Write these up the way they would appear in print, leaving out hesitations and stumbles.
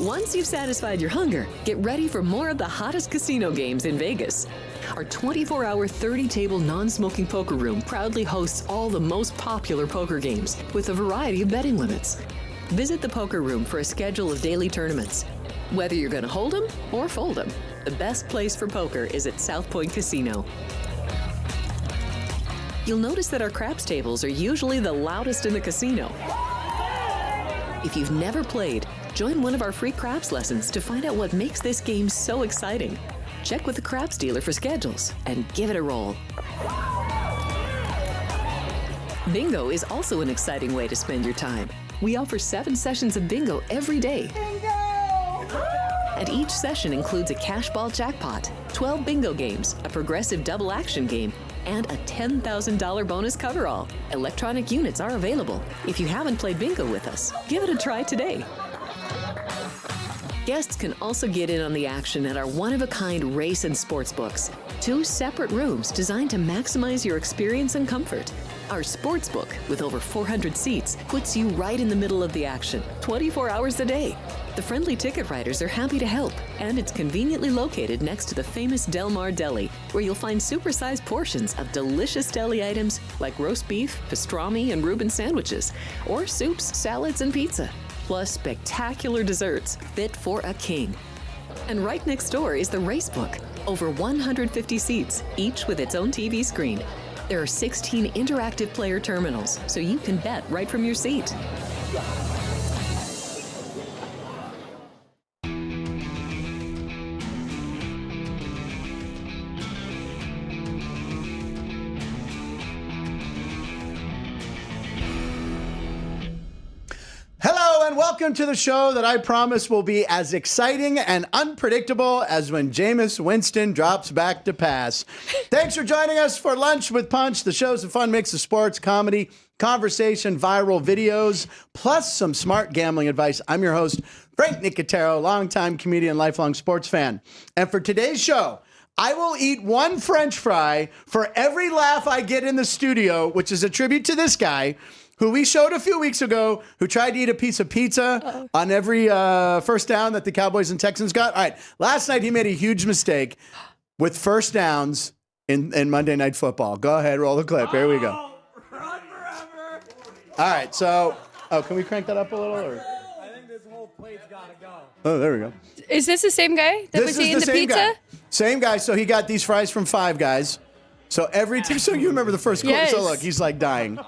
Once you've satisfied your hunger, get ready for more of the hottest casino games in Vegas. Our 24-hour, 30-table non-smoking poker room proudly hosts all the most popular poker games with a variety of betting limits. Visit the poker room for a schedule of daily tournaments. Whether you're going to hold 'em or fold 'em, the best place for poker is at South Point Casino. You'll notice that our craps tables are usually the loudest in the casino. If you've never played, join one of our free craps lessons to find out what makes this game so exciting. Check with the craps dealer for schedules and give it a roll. Bingo is also an exciting way to spend your time. We offer 7 sessions of bingo every day. Bingo! And each session includes a cash ball jackpot, 12 bingo games, a progressive double action game, and a $10,000 bonus coverall. Electronic units are available. If you haven't played bingo with us, give it a try today. Guests can also get in on the action at our one-of-a-kind race and sports books. 2 separate rooms designed to maximize your experience and comfort. Our sports book, with over 400 seats, puts you right in the middle of the action, 24 hours a day. The friendly ticket writers are happy to help, and it's conveniently located next to the famous Del Mar Deli, where you'll find supersized portions of delicious deli items like roast beef, pastrami, and Reuben sandwiches, or soups, salads, and pizza. Plus spectacular desserts fit for a king. And right next door is the race book. Over 150 seats, each with its own TV screen. There are 16 interactive player terminals, so you can bet right from your seat. Welcome to the show that I promise will be as exciting and unpredictable as when Jameis Winston drops back to pass. Thanks for joining us for Lunch with Punch. The show's a fun mix of sports, comedy, conversation, viral videos, plus some smart gambling advice. I'm your host, Frank Nicotero, longtime comedian, lifelong sports fan. And for today's show, I will eat 1 French fry for every laugh I get in the studio, which is a tribute to this guy who we showed a few weeks ago, who tried to eat a piece of pizza on every first down that the Cowboys and Texans got. All right, last night he made a huge mistake with first downs in Monday Night Football. Go ahead, roll the clip. Here we go. Run forever. All right, so, can we crank that up a little? Or? I think this whole plate's got to go. Oh, there we go. Is this the same guy that was eating the pizza? Guy. Same guy, so he got these fries from Five Guys. So every time, so you remember the first quarter. Yes. So look, he's like dying.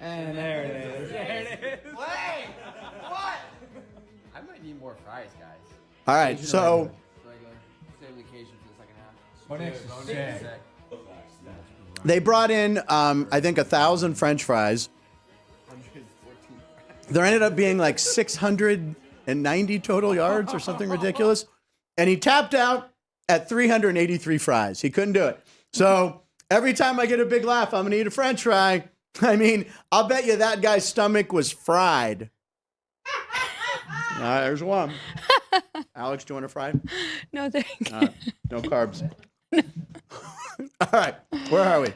And there it is. There it is. Wait! What? I might need more fries, guys. All right, so Regular. Save the occasion for the second half. What next? they brought in, I think, 1,000 French fries. There ended up being like 690 total yards or something ridiculous. And he tapped out at 383 fries. He couldn't do it. So every time I get a big laugh, I'm going to eat a French fry. I mean, I'll bet you that guy's stomach was fried. All right, there's one. Alex, do you want a fry? No, thank you. No carbs. All right, where are we?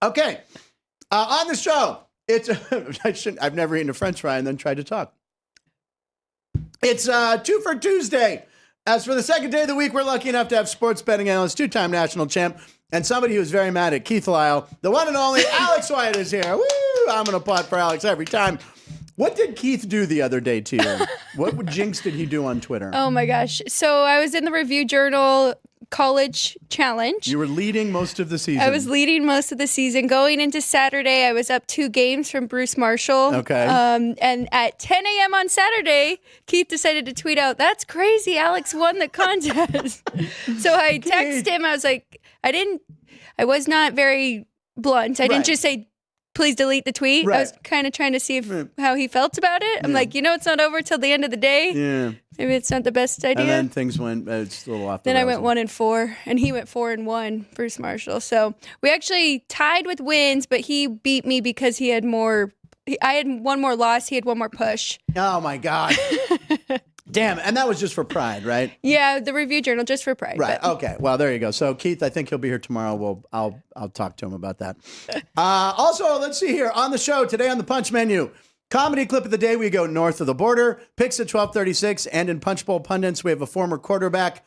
Okay, on the show, it's I've never eaten a French fry and then tried to talk. It's 2 for Tuesday. As for the second day of the week, we're lucky enough to have sports betting analyst, 2-time national champ, and somebody who's very mad at Keith Lyle. The one and only Alex Wyatt is here. Woo! I'm going to plot for Alex every time. What did Keith do the other day to you? What jinx did he do on Twitter? Oh my gosh. So I was in the Review Journal College Challenge. You were leading most of the season. I was leading most of the season. Going into Saturday, I was up 2 games from Bruce Marshall. Okay. And at 10 a.m. on Saturday, Keith decided to tweet out, "That's crazy. Alex won the contest." So I texted him. I was like, I was not very blunt. I didn't just say, "Please delete the tweet." Right. I was kind of trying to see how he felt about it. I'm like, it's not over till the end of the day. Yeah. Maybe it's not the best idea. And then things went, it's a little off the Then I rails. went 1-4, and he went 4-1, Bruce Marshall. So we actually tied with wins, but he beat me because he had more. I had one more loss. He had one more push. Oh, my God. Damn. And that was just for pride, right? Yeah, the Review Journal, just for pride. Right. But. Okay. Well, there you go. So, Keith, I think he'll be here tomorrow. I'll talk to him about that. Also, let's see here on the show today on the Punch menu. Comedy clip of the day, we go north of the border. Picks at 12:36, and in Punch Bowl Pundits, we have a former quarterback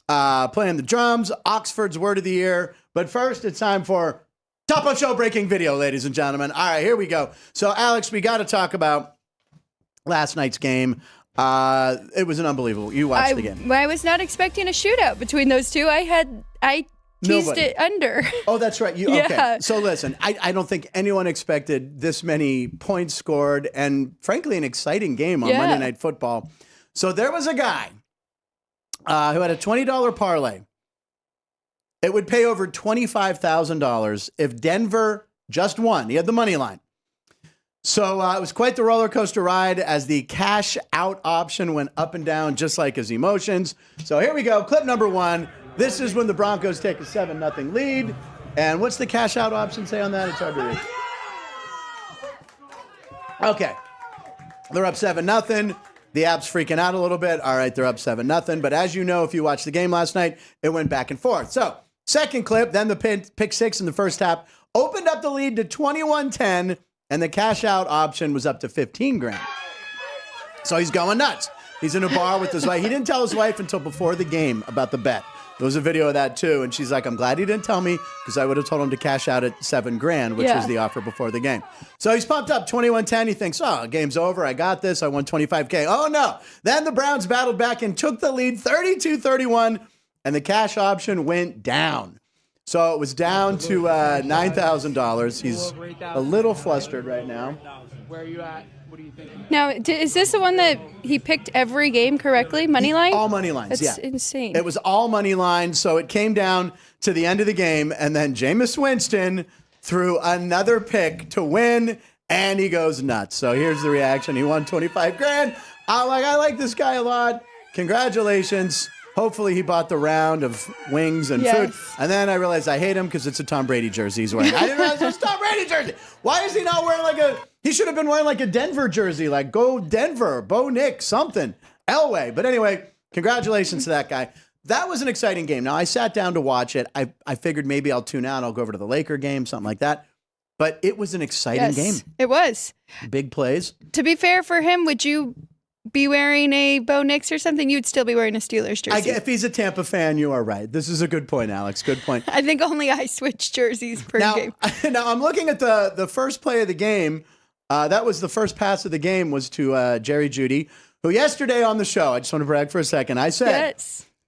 playing the drums. Oxford's word of the year. But first, it's time for Top of Show breaking video, ladies and gentlemen. All right, here we go. So, Alex, we got to talk about last night's game. It was an unbelievable. You watched the game. I was not expecting a shootout between those two. I teased it under. Oh, that's right. Yeah. Okay. So listen, I don't think anyone expected this many points scored and, frankly, an exciting game on Monday Night Football. So there was a guy who had a $20 parlay. It would pay over $25,000 if Denver just won. He had the money line. So it was quite the roller coaster ride as the cash out option went up and down just like his emotions. So here we go. Clip number 1. This is when the Broncos take a 7-0 lead. And what's the cash out option say on that? It's hard to read. Okay. They're up 7-0. The app's freaking out a little bit. All right, they're up 7-0. But as you know, if you watched the game last night, it went back and forth. So second clip, then the pick six in the first half opened up the lead to 21-10, and the cash out option was up to $15,000. So he's going nuts. He's in a bar with his wife. He didn't tell his wife until before the game about the bet. There was a video of that too, and she's like, "I'm glad he didn't tell me because I would have told him to cash out at $7,000, which was the offer before the game." So he's pumped up 21-10. He thinks, "Oh, game's over. I got this. I won $25K." Oh no! Then the Browns battled back and took the lead, 32-31, and the cash option went down. So it was down to $9,000. He's a little flustered right now. Where are you at? What are you thinking? Now, is this the one that he picked every game correctly? Money line? All money lines, That's insane. It was all money lines, so it came down to the end of the game, and then Jameis Winston threw another pick to win, and he goes nuts. So here's the reaction. He won $25,000. I like this guy a lot. Congratulations. Hopefully he bought the round of wings and food. And then I realized I hate him because it's a Tom Brady jersey he's wearing. I didn't realize it was a Tom Brady jersey. Why is he not wearing he should have been wearing a Denver jersey, like go Denver, Bo Nick, something, Elway. But anyway, congratulations to that guy. That was an exciting game. Now, I sat down to watch it. I figured maybe I'll tune out. I'll go over to the Laker game, something like that. But it was an exciting game. It was. Big plays. To be fair for him, would you be wearing a Bo Nix or something? You'd still be wearing a Steelers jersey. If he's a Tampa fan, you are right. This is a good point, Alex. Good point. I think only I switch jerseys per game. Now, I'm looking at the first play of the game. That was the first pass of the game was to Jerry Jeudy, who yesterday on the show, I just want to brag for a second, I said,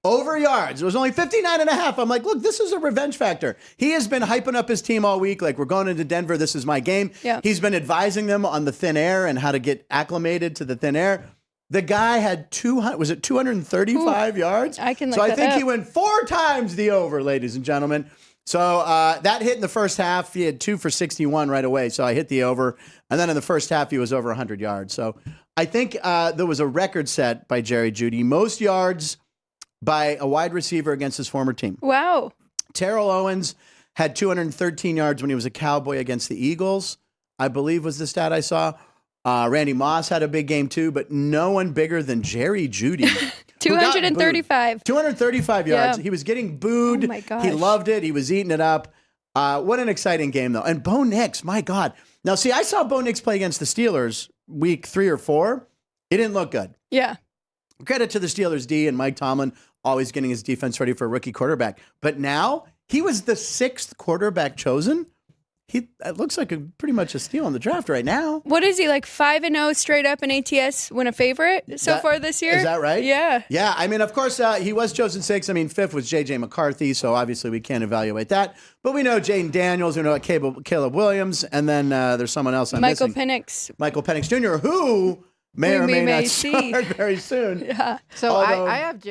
over yards. It was only 59.5. I'm like, look, this is a revenge factor. He has been hyping up his team all week. Like, we're going into Denver. This is my game. Yeah. He's been advising them on the thin air and how to get acclimated to the thin air. The guy had 235 yards? I can look So I that think up. he went 4 times the over, ladies and gentlemen. So that hit in the first half. He had 2 for 61 right away. So I hit the over. And then in the first half, he was over 100 yards. So I think there was a record set by Jerry Jeudy. Most yards by a wide receiver against his former team. Wow. Terrell Owens had 213 yards when he was a Cowboy against the Eagles, I believe was the stat I saw. Randy Moss had a big game too, but no one bigger than Jerry Jeudy. 235. 235 yards. Yeah. He was getting booed. Oh my gosh. He loved it. He was eating it up. What an exciting game, though. And Bo Nix, my God. Now, see, I saw Bo Nix play against the Steelers week 3 or 4. It didn't look good. Yeah. Credit to the Steelers D and Mike Tomlin always getting his defense ready for a rookie quarterback. But now he was the 6th quarterback chosen. It looks like pretty much a steal in the draft right now. What is he, like 5-0 straight up in ATS, win a favorite far this year? Is that right? Yeah. Yeah, I mean, of course, he was chosen 6th. I mean, 5th was J.J. McCarthy, so obviously we can't evaluate that. But we know Jaden Daniels, we know Caleb Williams, and then there's someone else I'm Michael missing. Penix. Jr., who may or may not see. start very soon. Yeah. So Although- I have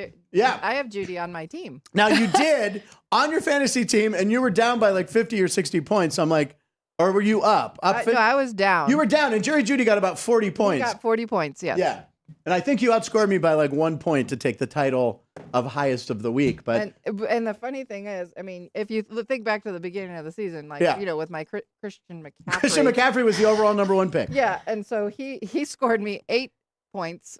I have Jeudy on my team. Now, you did on your fantasy team, and you were down by like 50 or 60 points. I'm like, or were you up? No, I was down. You were down, and Jerry Jeudy got about 40 points. He got 40 points, yes. Yeah. And I think you outscored me by like 1 point to take the title of highest of the week. But And the funny thing is, I mean, if you think back to the beginning of the season, like, with my Christian McCaffrey. Christian McCaffrey was the overall number 1 pick. Yeah, and so he scored me 8 points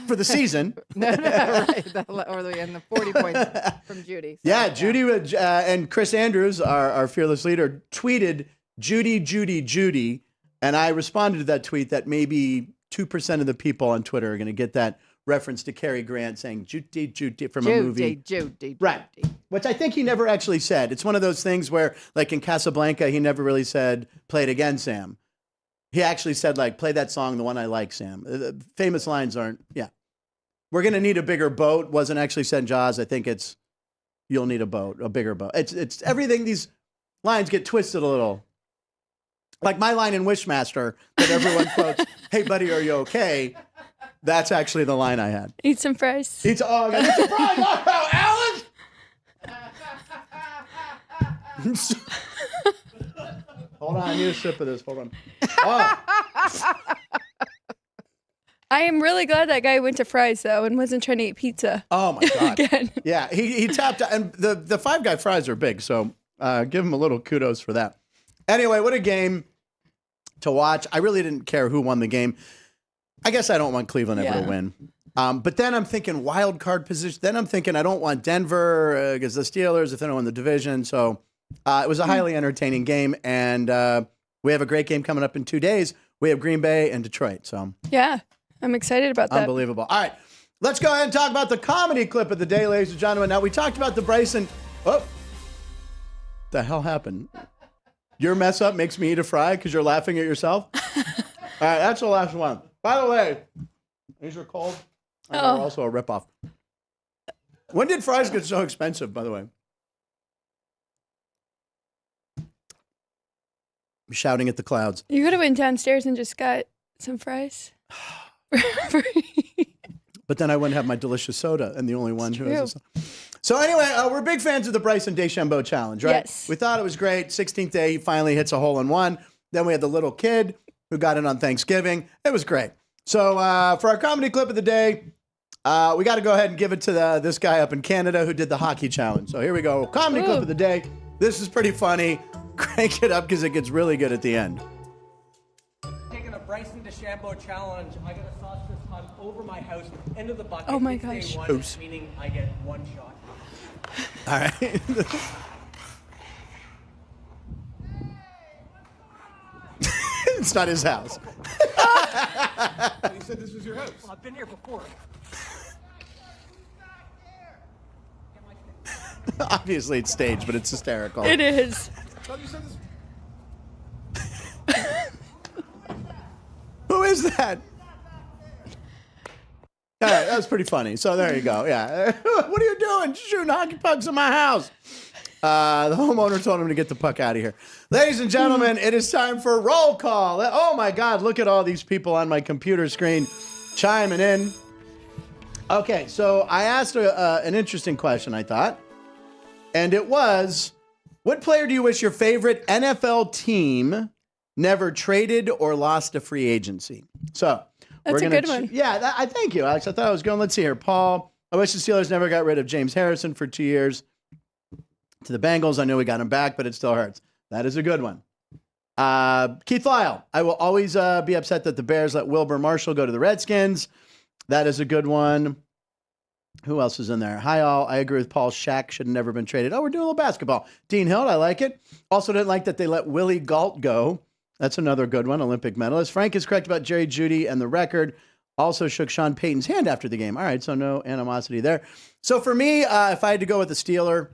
for the season. No, right. And the 40 points from Jeudy. So, yeah, Jeudy and Chris Andrews, our fearless leader, tweeted Jeudy. And I responded to that tweet that maybe 2% of the people on Twitter are going to get that reference to Cary Grant saying Jeudy from a movie. Jeudy. Right. Which I think he never actually said. It's one of those things where, like in Casablanca, he never really said, play it again, Sam. He actually said, like, play that song, the one I like, Sam. Famous lines aren't, yeah. We're going to need a bigger boat. Wasn't actually said in Jaws. I think it's, you'll need a boat, a bigger boat. It's everything. These lines get twisted a little. Like my line in Wishmaster that everyone quotes, hey, buddy, are you okay? That's actually the line I had. Eat some fries. Eat some fries. Oh, Alan! Hold on, I need a sip of this. Hold on. Oh. I am really glad that guy went to fries, though, and wasn't trying to eat pizza. Oh, my God. Again. Yeah, he tapped out. And the Five Guy fries are big, so give him a little kudos for that. Anyway, what a game to watch. I really didn't care who won the game. I guess I don't want Cleveland ever to win. But then I'm thinking wild card position. Then I'm thinking I don't want Denver against the Steelers if they don't win the division. So it was a highly entertaining game. And we have a great game coming up in 2 days. We have Green Bay and Detroit. So yeah, I'm excited about that. Unbelievable. All right, let's go ahead and talk about the comedy clip of the day, ladies and gentlemen. Now, we talked about the Bryson. Oh, the hell happened? Your mess up makes me eat a fry because you're laughing at yourself? All right, that's the last one. By the way, these are cold. They're also a ripoff. When did fries get so expensive, by the way? I'm shouting at the clouds. You could have went downstairs and just got some fries. But then I wouldn't have my delicious soda, and the only one who has a soda. So anyway, we're big fans of the Bryson DeChambeau challenge, right? Yes. We thought it was great. 16th day, he finally hits a hole-in-one. Then we had the little kid who got it on Thanksgiving. It was great. So for our comedy clip of the day, we got to go ahead and give it to this guy up in Canada who did the hockey challenge. So here we go. Comedy clip of the day. This is pretty funny. Crank it up because it gets really good at the end. Taking a Bryson DeChambeau challenge. I got to sauce this puck over my house into the bucket. Oh my It's day gosh. one, Oops. meaning I get one shot. All right. It's not his house. You said this was your house. Well, I've been here before. Obviously, it's staged, but it's hysterical. It is. I thought you said this. Who is that? All right, that was pretty funny. So there you go. Yeah. What are you doing? Shooting hockey pucks in my house. The homeowner told him to get the puck out of here. Ladies and gentlemen, it is time for roll call. Oh, my God. Look at all these people on my computer screen chiming in. Okay, so I asked an interesting question, I thought. And it was, what player do you wish your favorite NFL team never traded or lost to free agency? So That's a good one. Yeah, I thank you, Alex. I thought I was going. Let's see here. Paul, I wish the Steelers never got rid of James Harrison for 2 years. To the Bengals, I know we got him back, but it still hurts. That is a good one. Keith Lyle, I will always be upset that the Bears let Wilbur Marshall go to the Redskins. That is a good one. Who else is in there? Hi, all. I agree with Paul. Shaq should have never been traded. Oh, we're doing a little basketball. Dean Hill, I like it. Also didn't like that they let Willie Gault go. That's another good one, Olympic medalist. Frank is correct about Jerry Jeudy and the record. Also shook Sean Payton's hand after the game. All right, so no animosity there. So for me, if I had to go with the Steeler,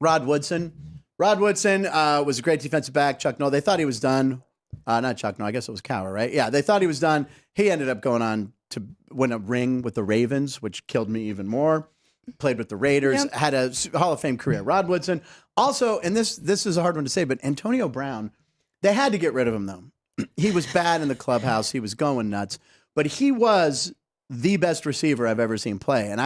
Rod Woodson. Rod Woodson was a great defensive back. Chuck Noll, they thought he was done. Not Chuck Noll, I guess it was Cowher, right? Yeah, they thought he was done. He ended up going on to win a ring with the Ravens, which killed me even more. Played with the Raiders, had a Hall of Fame career. Rod Woodson. Also, and this is a hard one to say, but Antonio Brown, they had to get rid of him, though. He was bad in the clubhouse. He was going nuts. But he was the best receiver I've ever seen play. And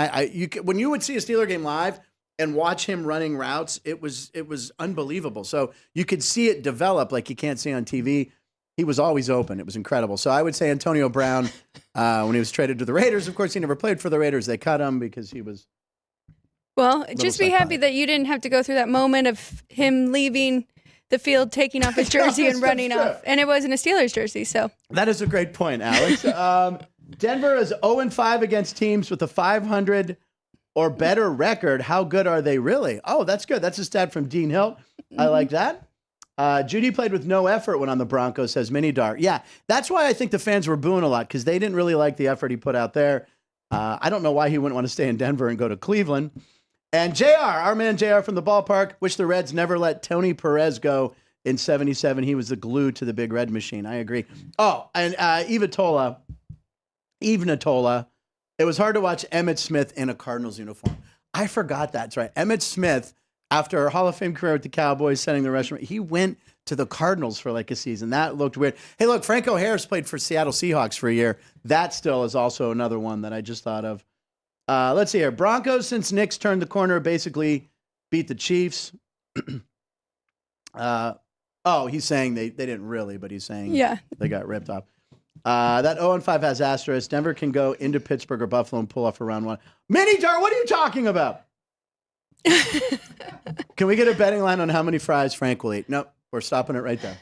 when you would see a Steeler game live and watch him running routes, it was unbelievable. So you could see it develop like you can't see on TV. He was always open. It was incredible. So I would say Antonio Brown, when he was traded to the Raiders, of course, he never played for the Raiders. They cut him because he was... Well, just be happy that you didn't have to go through that moment of him leaving the field, taking off his jersey and running off. And it wasn't a Steelers jersey, so. That is a great point, Alex. Denver is 0-5 against teams with a 500 or better record. How good are they really? Oh, that's good. That's a stat from Dean Hill. I like that. Jeudy played with no effort when on the Broncos, says Mini Dar. Yeah, that's why I think the fans were booing a lot, because they didn't really like the effort he put out there. I don't know why he wouldn't want to stay in Denver and go to Cleveland. And JR, our man JR from the ballpark, wish the Reds never let Tony Perez go in 77. He was the glue to the Big Red Machine. I agree. Oh, and Eve Natola. It was hard to watch Emmitt Smith in a Cardinals uniform. I forgot that's right. Emmitt Smith, after a Hall of Fame career with the Cowboys, setting the restaurant, he went to the Cardinals for like a season. That looked weird. Hey, look, Franco Harris played for Seattle Seahawks for a year. That still is also another one that I just thought of. Let's see here. Broncos, since Knicks turned the corner, basically beat the Chiefs. He's saying they didn't really, but he's saying they got ripped off. That 0-5 has asterisk. Denver can go into Pittsburgh or Buffalo and pull off a round one. Mini Jar, what are you talking about? Can we get a betting line on how many fries Frank will eat? Nope, we're stopping it right there.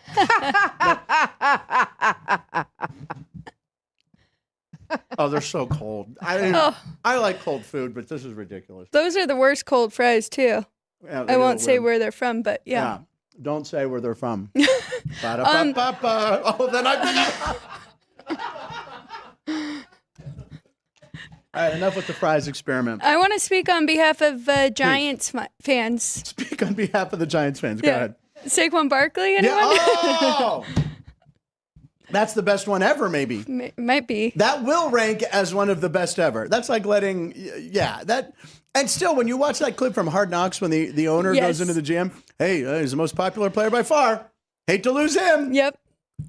Oh, they're so cold. I like cold food, but this is ridiculous. Those are the worst cold fries, too. Yeah, I won't say where they're from, but yeah. Don't say where they're from. Oh, then I All right, enough with the fries experiment. I want to speak on behalf of Giants fans. Speak on behalf of the Giants fans. Go ahead. Saquon Barkley, anyone? Yeah. Oh! That's the best one ever, maybe. Might be. That will rank as one of the best ever. That's like letting, and still, when you watch that clip from Hard Knocks when the owner goes into the gym, hey, he's the most popular player by far. Hate to lose him. Yep.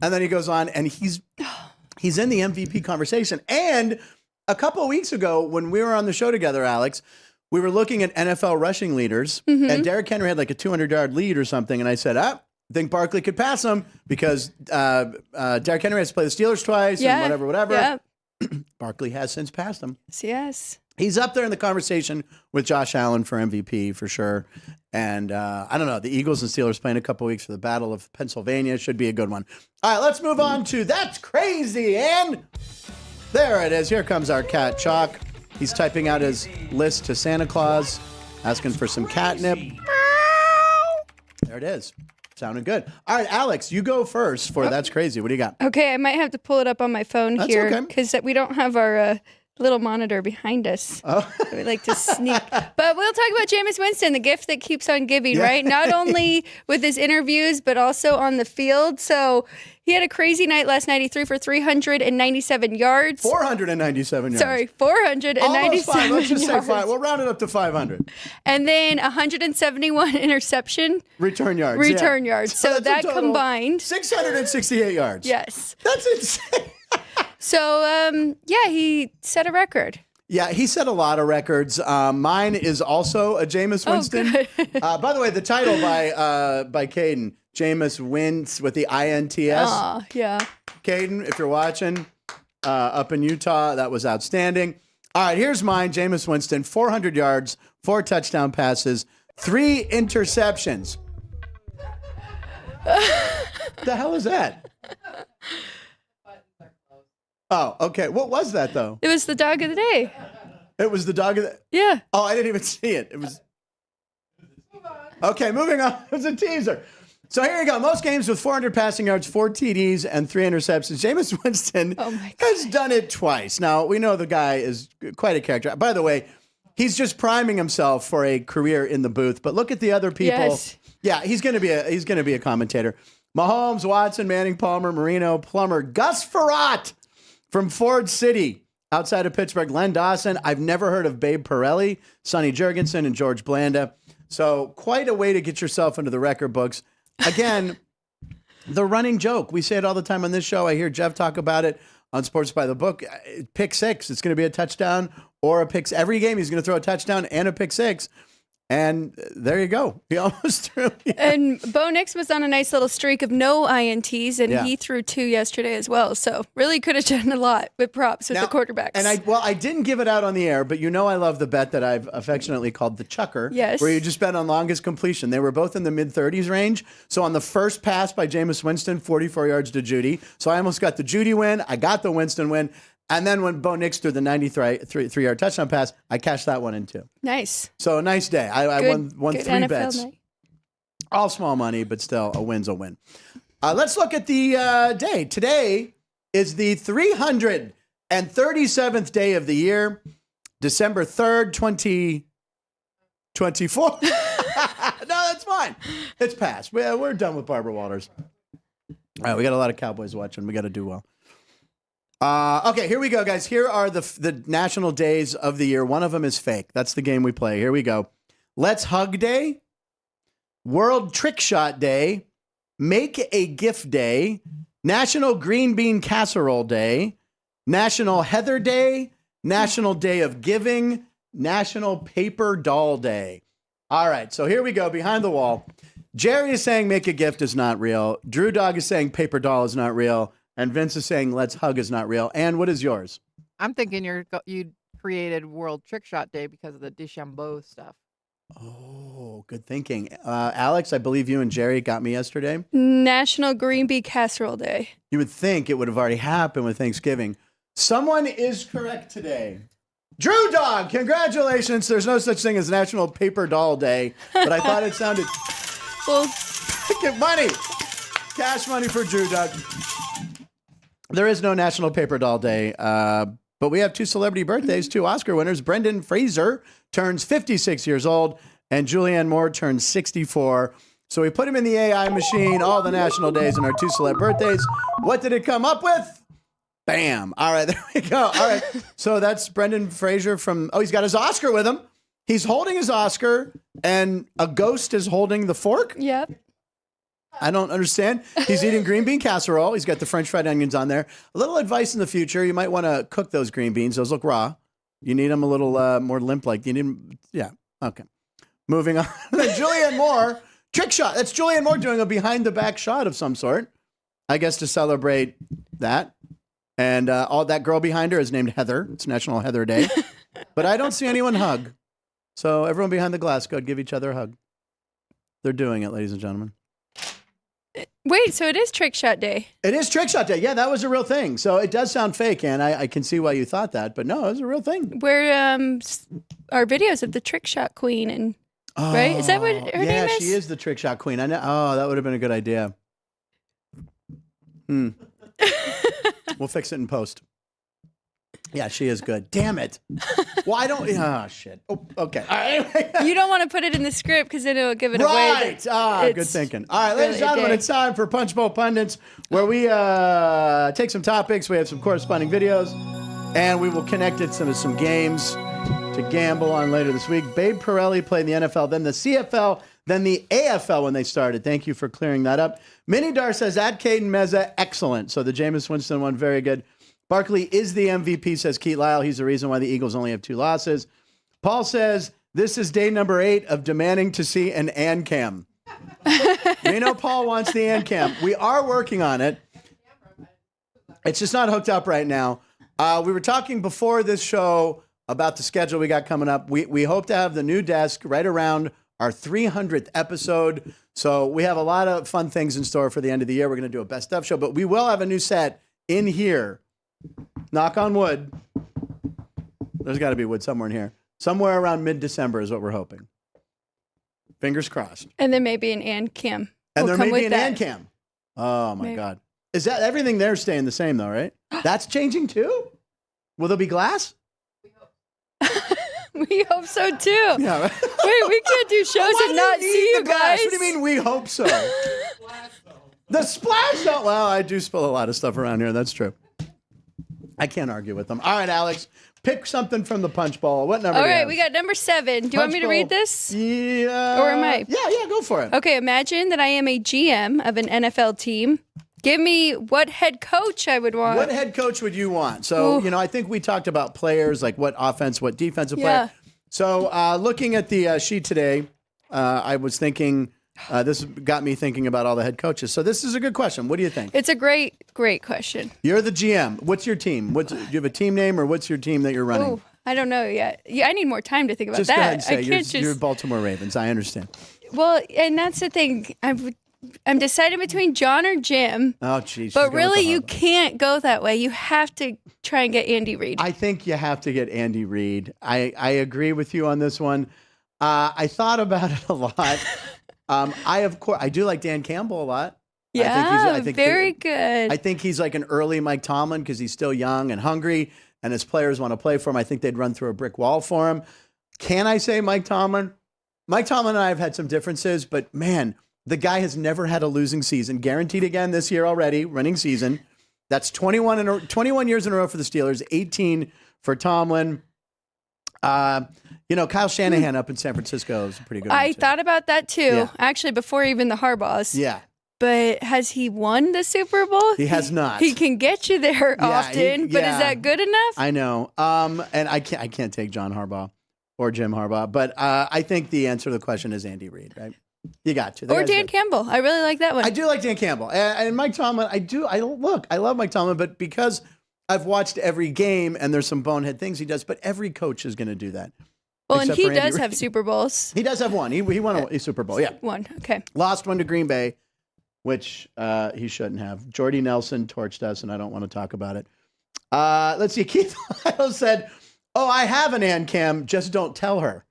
And then he goes on, and he's in the MVP conversation. And a couple of weeks ago, when we were on the show together, Alex, we were looking at NFL rushing leaders, and Derrick Henry had like a 200-yard lead or something, and I said, I think Barkley could pass him because Derrick Henry has to play the Steelers twice and whatever. Yeah. Barkley has since passed him. Yes. He's up there in the conversation with Josh Allen for MVP for sure. And I don't know, the Eagles and Steelers playing a couple weeks for the Battle of Pennsylvania should be a good one. All right, let's move on to That's Crazy. And there it is. Here comes our cat, Chalk. He's typing out his list to Santa Claus, asking for some catnip. There it is. Sounded good. All right, Alex, you go first for That's Crazy. What do you got? Okay, I might have to pull it up on my phone here okay. because we don't have our little monitor behind us. Oh. We like to sneak. But we'll talk about Jameis Winston, the gift that keeps on giving, right? Not only with his interviews, but also on the field. So he had a crazy night last night. He threw for 397 yards. 497 yards. Sorry, 497 Almost five. Let's just yards. say 5. We'll round it up to 500. And then 171 interception. Return yards. Yards. So that combined. 668 yards. Yes. That's insane. So, he set a record. Yeah, he set a lot of records. Mine is also a Jameis Winston. Oh, by the way, the title by Caden, Jameis wins with the INTS. Yeah. Caden, if you're watching up in Utah, that was outstanding. All right, here's mine, Jameis Winston, 400 yards, 4 touchdown passes, 3 interceptions. The hell is that? Oh, okay. What was that, though? It was the dog of the day. It was the dog of the... Yeah. Oh, I didn't even see it. It was... Okay, moving on. It was a teaser. So here you go. Most games with 400 passing yards, 4 TDs, and 3 interceptions. Jameis Winston has done it twice. Now, we know the guy is quite a character. By the way, he's just priming himself for a career in the booth. But look at the other people. Yes. Yeah, he's going to be a commentator. Mahomes, Watson, Manning, Palmer, Marino, Plummer, Gus Frerotte from Ford City, outside of Pittsburgh, Len Dawson. I've never heard of Babe Pirelli, Sonny Jurgensen, and George Blanda. So quite a way to get yourself into the record books. Again, the running joke. We say it all the time on this show. I hear Jeff talk about it on Sports by the Book. Pick 6. It's going to be a touchdown or a pick. Every game he's going to throw a touchdown and a pick 6. And there you go. He almost threw. Yeah. And Bo Nix was on a nice little streak of no INTs, and he threw 2 yesterday as well. So really could have done a lot with props with the quarterbacks. And I didn't give it out on the air, but I love the bet that I've affectionately called the Chucker. Yes. Where you just bet on longest completion. They were both in the mid-30s range. So on the first pass by Jameis Winston, 44 yards to Jeudy. So I almost got the Jeudy win. I got the Winston win. And then when Bo Nix threw the 93-yard touchdown pass, I cashed that one in too. Nice. So a nice day. I won good 3 NFL bets. night. All small money, but still a win's a win. Let's look at the day. Today is the 337th day of the year, December 3rd, 2024. No, that's fine. It's past. We're done with Barbara Walters. All right, we got a lot of Cowboys watching. We got to do well. Okay, here we go, guys. Here are the national days of the year. One of them is fake. That's the game we play. Here we go. Let's Hug Day, World Trick Shot Day, Make a Gift Day, National Green Bean Casserole Day, National Heather Day, National Day of Giving, National Paper Doll Day. All right, so here we go. Behind the wall. Jerry is saying make a gift is not real. Drew Dog is saying paper doll is not real. And Vince is saying let's hug is not real. And what is yours? I'm thinking you created World Trick Shot Day because of the DeChambeau stuff. Oh, good thinking. Alex, I believe you and Jerry got me yesterday. National Green Bean Casserole Day. You would think it would have already happened with Thanksgiving. Someone is correct today. Drew Dog, congratulations. There's no such thing as National Paper Doll Day, but I thought it sounded... Well, Get money. Cash money for Drew Dog. There is no National Paper Doll Day, but we have two celebrity birthdays, two Oscar winners. Brendan Fraser turns 56 years old, and Julianne Moore turns 64. So we put him in the AI machine, all the national days and our two celeb birthdays. What did it come up with? Bam. All right, there we go. All right. So that's Brendan Fraser he's got his Oscar with him. He's holding his Oscar, and a ghost is holding the fork? yep. I don't understand. He's eating green bean casserole. He's got the French fried onions on there. A little advice in the future. You might want to cook those green beans. Those look raw. You need them a little more limp-like. You need them, yeah. Okay. Moving on. Then Julianne Moore, trick shot. That's Julianne Moore doing a behind-the-back shot of some sort, I guess, to celebrate that. And all that girl behind her is named Heather. It's National Heather Day. But I don't see anyone hug. So everyone behind the glass, go give each other a hug. They're doing it, ladies and gentlemen. Wait, so it is Trick Shot Day. It is Trick Shot Day. Yeah, that was a real thing. So it does sound fake, and I can see why you thought that. But no, it was a real thing. Where our videos of the Trick Shot Queen and right? Is that what her name is? Yeah, she is the Trick Shot Queen. I know. Oh, that would have been a good idea. We'll fix it in post. Yeah, she is good. Damn it. Well, I don't. Oh, shit. Oh, okay. All right. You don't want to put it in the script because then it'll give it away. Right. Good thinking. All right, ladies and gentlemen, it's time for Punch Bowl Pundits, where we take some topics. We have some corresponding videos, and we will connect it to some games to gamble on later this week. Babe Pirelli played in the NFL, then the CFL, then the AFL when they started. Thank you for clearing that up. Minnie Dar says, at Caden Meza, excellent. So the Jameis Winston one, very good. Barkley is the MVP, says Keith Lyle. He's the reason why the Eagles only have 2 losses. Paul says, this is day number 8 of demanding to see an ANCAM. We know Paul wants the ANCAM. We are working on it. It's just not hooked up right now. We were talking before this show about the schedule we got coming up. We hope to have the new desk right around our 300th episode. So we have a lot of fun things in store for the end of the year. We're going to do a best of show, but we will have a new set in here. Knock on wood. There's got to be wood somewhere in here. Somewhere around mid-December is what we're hoping. Fingers crossed. And then maybe an ANCAM. And there may be an ANCAM. Oh, my God. Is that everything there staying the same, though, right? That's changing, too? Will there be glass? We hope so, too. Yeah. Wait, we can't do shows and not see you guys. What do you mean we hope so? The splash zone. Well, I do spill a lot of stuff around here. That's true. I can't argue with them. All right, Alex, pick something from the punch bowl. What number? All right, we got number 7. Do you want me to read this? Yeah. Or am I? Yeah, go for it. Okay, imagine that I am a GM of an NFL team. Give me what head coach I would want. What head coach would you want? So, I think we talked about players, like what offense, what defensive player. So, looking at the sheet today, I was thinking, this got me thinking about all the head coaches. So this is a good question. What do you think? It's a great question. You're the GM. What's your team? Do you have a team name, or what's your team that you're running? Ooh, I don't know yet. Yeah, I need more time to think about just that. Go ahead and say I can't you're Baltimore Ravens. I understand. Well, and that's the thing. I'm deciding between John or Jim. Oh, geez. But really, you can't go that way. You have to try and get Andy Reid. I think you have to get Andy Reid. I agree with you on this one. I thought about it a lot. I do like Dan Campbell a lot. Yeah, I think very good. I think he's like an early Mike Tomlin because he's still young and hungry, and his players want to play for him. I think they'd run through a brick wall for him. Can I say Mike Tomlin? Mike Tomlin and I have had some differences, but man, the guy has never had a losing season. Guaranteed again this year already, running season. That's 21 years in a row for the Steelers, 18 for Tomlin. Kyle Shanahan up in San Francisco is a pretty good one, I too. thought about that too, Yeah. actually, before even the Harbaughs. Yeah. But has he won the Super Bowl? He has not. He can get you there often, but yeah. is that good enough? I know. And I can't take John Harbaugh or Jim Harbaugh, but I think the answer to the question is Andy Reid, right? You got to. Or Dan Campbell. I really like that one. I do like Dan Campbell. And Mike Tomlin, I love Mike Tomlin, but because I've watched every game and there's some bonehead things he does, but every coach is going to do that. Well, and except he for Andy does Reid. have Super Bowls. He does have one. He won a Super Bowl, yeah. One, okay. Lost one to Green Bay, which he shouldn't have. Jordy Nelson torched us, and I don't want to talk about it. Let's see. Keith Lytle said, "Oh, I have an Ann Cam, just don't tell her."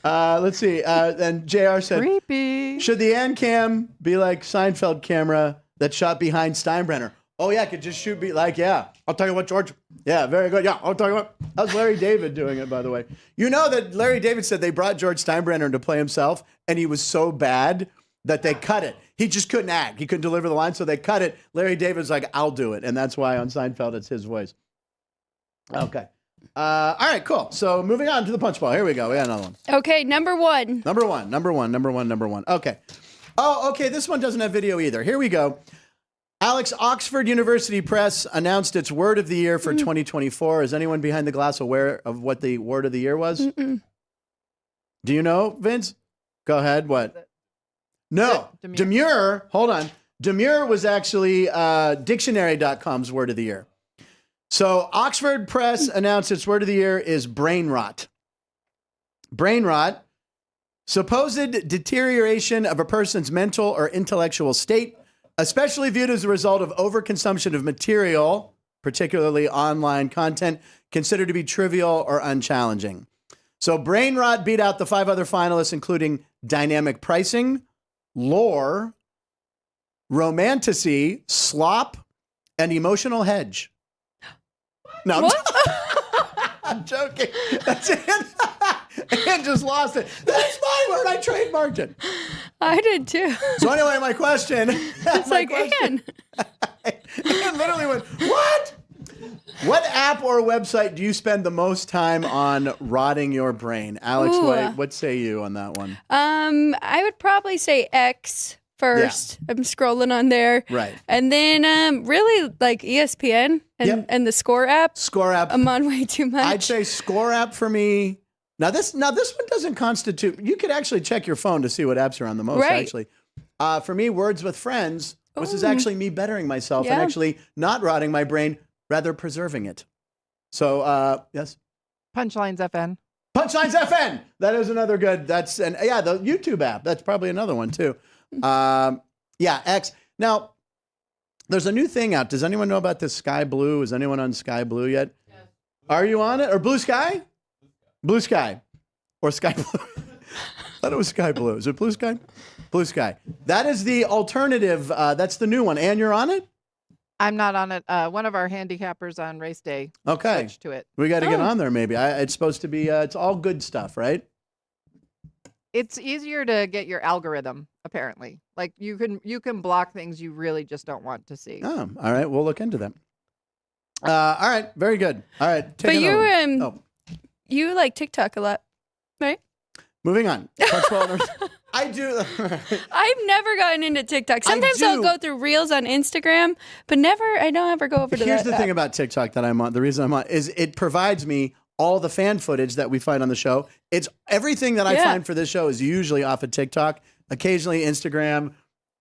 Let's see. And JR said, Creepy. "Should the Ann Cam be like Seinfeld camera that shot behind Steinbrenner?" Oh, yeah, could just shoot yeah. I'll tell you what, George. Yeah, very good. Yeah, I'll tell you what. That was Larry David doing it, by the way. You know that Larry David said they brought George Steinbrenner to play himself, and he was so bad that they cut it. He just couldn't act. He couldn't deliver the line, so they cut it. Larry David's like, I'll do it. And that's why on Seinfeld, it's his voice. Okay. All right, cool. So moving on to the punch ball. Here we go. We got another one. Okay, number one. Number one. Okay. Oh, okay. This one doesn't have video either. Here we go. Alex, Oxford University Press announced its word of the year for 2024. Is anyone behind the glass aware of what the word of the year was? Mm-mm. Do you know, Vince? Go ahead. What? No. Demure. Hold on. Demure was actually dictionary.com's word of the year. So Oxford Press announced its word of the year is brain rot. Brain rot, supposed deterioration of a person's mental or intellectual state, especially viewed as a result of overconsumption of material, particularly online content, considered to be trivial or unchallenging. So brain rot beat out the 5 other finalists, including dynamic pricing, lore, romantasy, slop, and emotional hedge. No, I'm joking. That's it. Ann just lost it. That's my word. I trademarked it. I did too. So anyway, my question. It's like, Ann. Ann literally went, what? What app or website do you spend the most time on rotting your brain? Alex, what say you on that one? I would probably say X first. Yeah. I'm scrolling on there. Right. And then really like ESPN and the Score app. Score app. I'm on way too much. I'd say Score app for me. Now this one doesn't constitute. You could actually check your phone to see what apps are on the most. Right. Actually, for me, Words with Friends. This is actually me bettering myself and actually not rotting my brain, rather preserving it. So yes. Punchlines FN. Punchlines FN. That is another good. The YouTube app. That's probably another one too. X. Now, there's a new thing out. Does anyone know about this Sky Blue? Is anyone on Sky Blue yet? Yes. Are you on it? Or Blue Sky? Blue Sky. Or Sky Blue. I thought it was Sky Blue. Is it Blue Sky? Blue Sky. That is the alternative. That's the new one. Ann, you're on it? I'm not on it. One of our handicappers on race day switched to it. We got to get on there maybe. It's supposed to be, it's all good stuff, right? It's easier to get your algorithm, apparently. Like you can block things you really just don't want to see. Oh, all right. We'll look into that. All right. Very good. All right. But you like TikTok a lot, right? Moving on. I do. I've never gotten into TikTok. Sometimes I'll go through Reels on Instagram, but I don't ever go over to that. Here's the thing about TikTok that I'm on. The reason I'm on is it provides me all the fan footage that we find on the show. It's everything that I find for this show is usually off of TikTok, occasionally Instagram.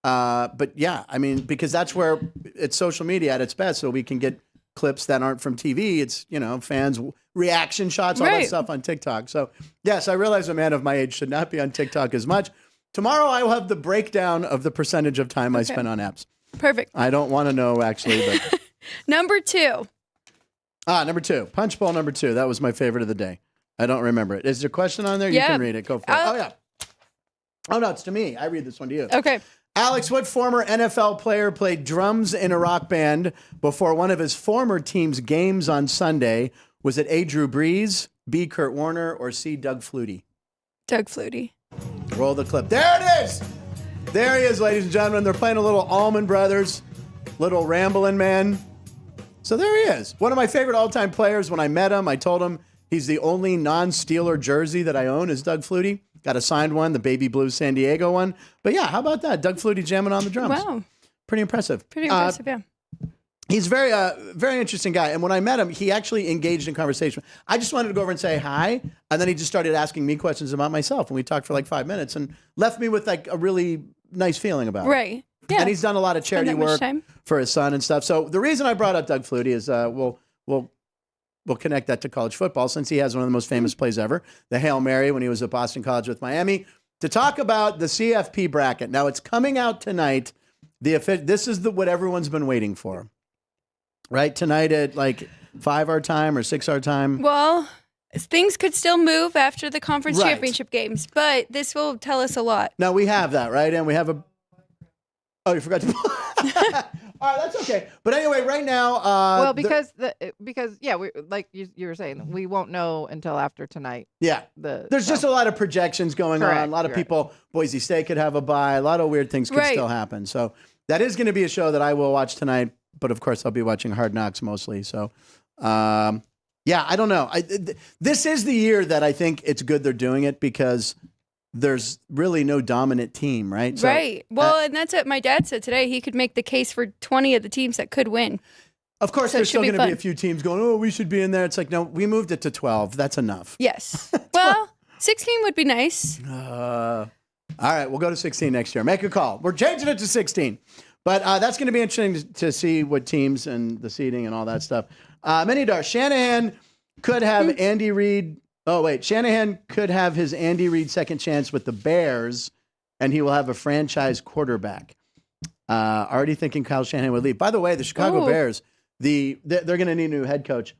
But yeah, I mean, because that's where it's social media at its best. So we can get clips that aren't from TV. It's, fans, reaction shots, all that stuff on TikTok. So yes, I realize a man of my age should not be on TikTok as much. Tomorrow I will have the breakdown of the percentage of time I spend on apps. Perfect. I don't want to know actually, but number 2. Number 2. Punch bowl number 2. That was my favorite of the day. I don't remember it. Is there a question on there? Yeah. You can read it. Go for it. Oh, yeah. Oh, no, it's to me. I read this one to you. Okay. Alex, what former NFL player played drums in a rock band before one of his former team's games on Sunday? Was it A. Drew Brees, B. Kurt Warner, or C. Doug Flutie? Doug Flutie. Roll the clip. There it is. There he is, ladies and gentlemen. They're playing a little Allman Brothers, little Ramblin' Man. So there he is. One of my favorite all-time players. When I met him, I told him he's the only non-Steeler jersey that I own is Doug Flutie. Got a signed one, the baby blue San Diego one. But yeah, how about that? Doug Flutie jamming on the drums. Wow. Pretty impressive. Pretty impressive, yeah. He's very interesting guy. And when I met him, he actually engaged in conversation. I just wanted to go over and say hi. And then he just started asking me questions about myself. And we talked for like 5 minutes and left me with like a really nice feeling about it. Right. Yeah. And he's done a lot of charity work time. for his son and stuff. So the reason I brought up Doug Flutie is we'll connect that to college football since he has one of the most famous plays ever, the Hail Mary when he was at Boston College with Miami, to talk about the CFP bracket. Now, it's coming out tonight. This is what everyone's been waiting for, right? Tonight at like 5 our time or 6 our time. Well, things could still move after the conference Right. championship games, but this will tell us a lot. Now, we have that, right? And we have a... Oh, you forgot to... All right, that's okay. But anyway, right now... Well, because we like you were saying, we won't know until after tonight. Yeah. There's just a lot of projections going on. A lot of people, Boise State could have a bye. A lot of weird things could still happen. So that is going to be a show that I will watch tonight. But of course, I'll be watching Hard Knocks mostly. So, yeah, I don't know. This is the year that I think it's good they're doing it because there's really no dominant team, right? So, right. Well, and that's what my dad said today. He could make the case for 20 of the teams that could win. Of course, So there's it still should be going to be a fun. few teams going, oh, we should be in there. It's like, no, we moved it to 12. That's enough. Yes. Well, 16 would be nice. All right, we'll go to 16 next year. Make a call. We're changing it to 16. But that's going to be interesting to see what teams and the seeding and all that stuff. Minidar, Shanahan could have Andy Reid. Oh, wait. Shanahan could have his Andy Reid second chance with the Bears, and he will have a franchise quarterback. Already thinking Kyle Shanahan would leave. By the way, the Chicago Bears, they're going to need a new head coach.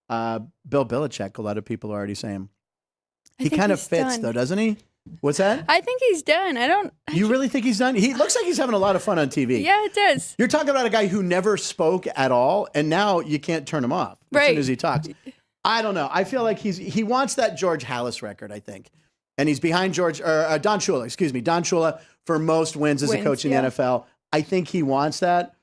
Bill Belichick, a lot of people are already saying. He kind of fits, though, doesn't he? What's that? I think he's done. You really think he's done? He looks like he's having a lot of fun on TV. Yeah, it does. You're talking about a guy who never spoke at all, and now you can't turn him off as soon as he talks. I don't know. I feel like he wants that George Halas record, I think. And he's behind Don Shula, Don Shula for most wins as a coach in the NFL. I think he wants that.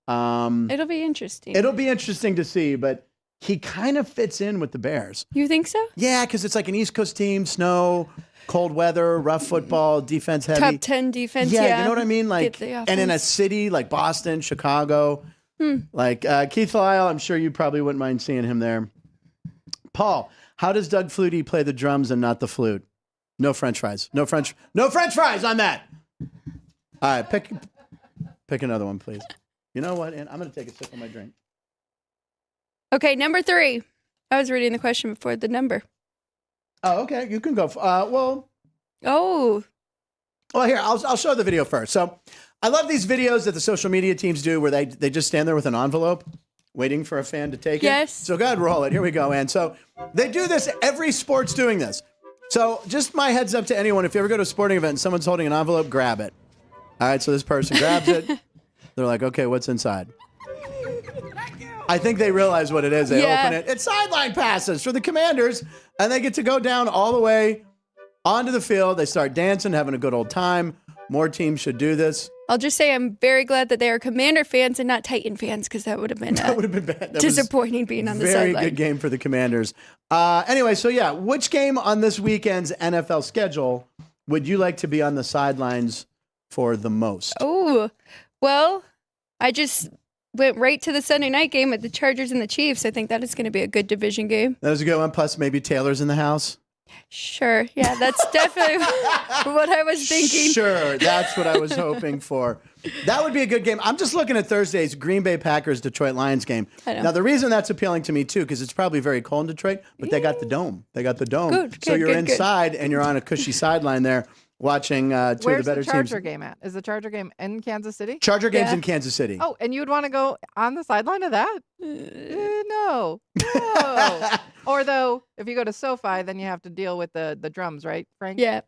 It'll be interesting. It'll be interesting to see, but he kind of fits in with the Bears. You think so? Yeah, because it's like an East Coast team, snow, cold weather, rough football, defense heavy. Top 10 defense, Yeah, you know what I mean? Like, Get the and in a offense. city like Boston, Chicago, like Keith Lyle, I'm sure you probably wouldn't mind seeing him there. Paul, how does Doug Flutie play the drums and not the flute? No French fries. No French fries on that. All right, pick another one, please. You know what? And I'm going to take a sip of my drink. Okay, number 3. I was reading the question before the number. Oh, okay. You can go. Oh. Well, here, I'll show the video first. So I love these videos that the social media teams do where they just stand there with an envelope waiting for a fan to take it. Yes. So go ahead, roll it. Here we go, and so they do this. Every sport's doing this. So just my heads up to anyone, if you ever go to a sporting event and someone's holding an envelope, grab it. All right, so this person grabs it. They're like, okay, what's inside? I think they realize what it is. They open it. It's sideline passes for the Commanders, and they get to go down all the way onto the field. They start dancing, having a good old time. More teams should do this. I'll just say I'm very glad that they are Commander fans and not Titan fans because that would have been, bad. That disappointing being on the sideline. Very good game for the Commanders. Anyway, so yeah, which game on this weekend's NFL schedule would you like to be on the sidelines for the most? Oh, well, I just went right to the Sunday night game with the Chargers and the Chiefs. I think that is going to be a good division game. That was a good one. Plus, maybe Taylor's in the house. Sure. Yeah, that's definitely what I was thinking. Sure, that's what I was hoping for. That would be a good game. I'm just looking at Thursday's Green Bay Packers Detroit Lions game. Now, the reason that's appealing to me, too, because it's probably very cold in Detroit, but they got the dome. They got the dome. Good, so you're good, inside and you're on a cushy sideline there watching two of the better Where's the Charger teams. game at? Is the Charger game in Kansas City? Charger game's in Kansas City. Oh, and you would want to go on the sideline of that? No. Or though, If you go to SoFi, then you have to deal with the drums, right, Frank? Yeah.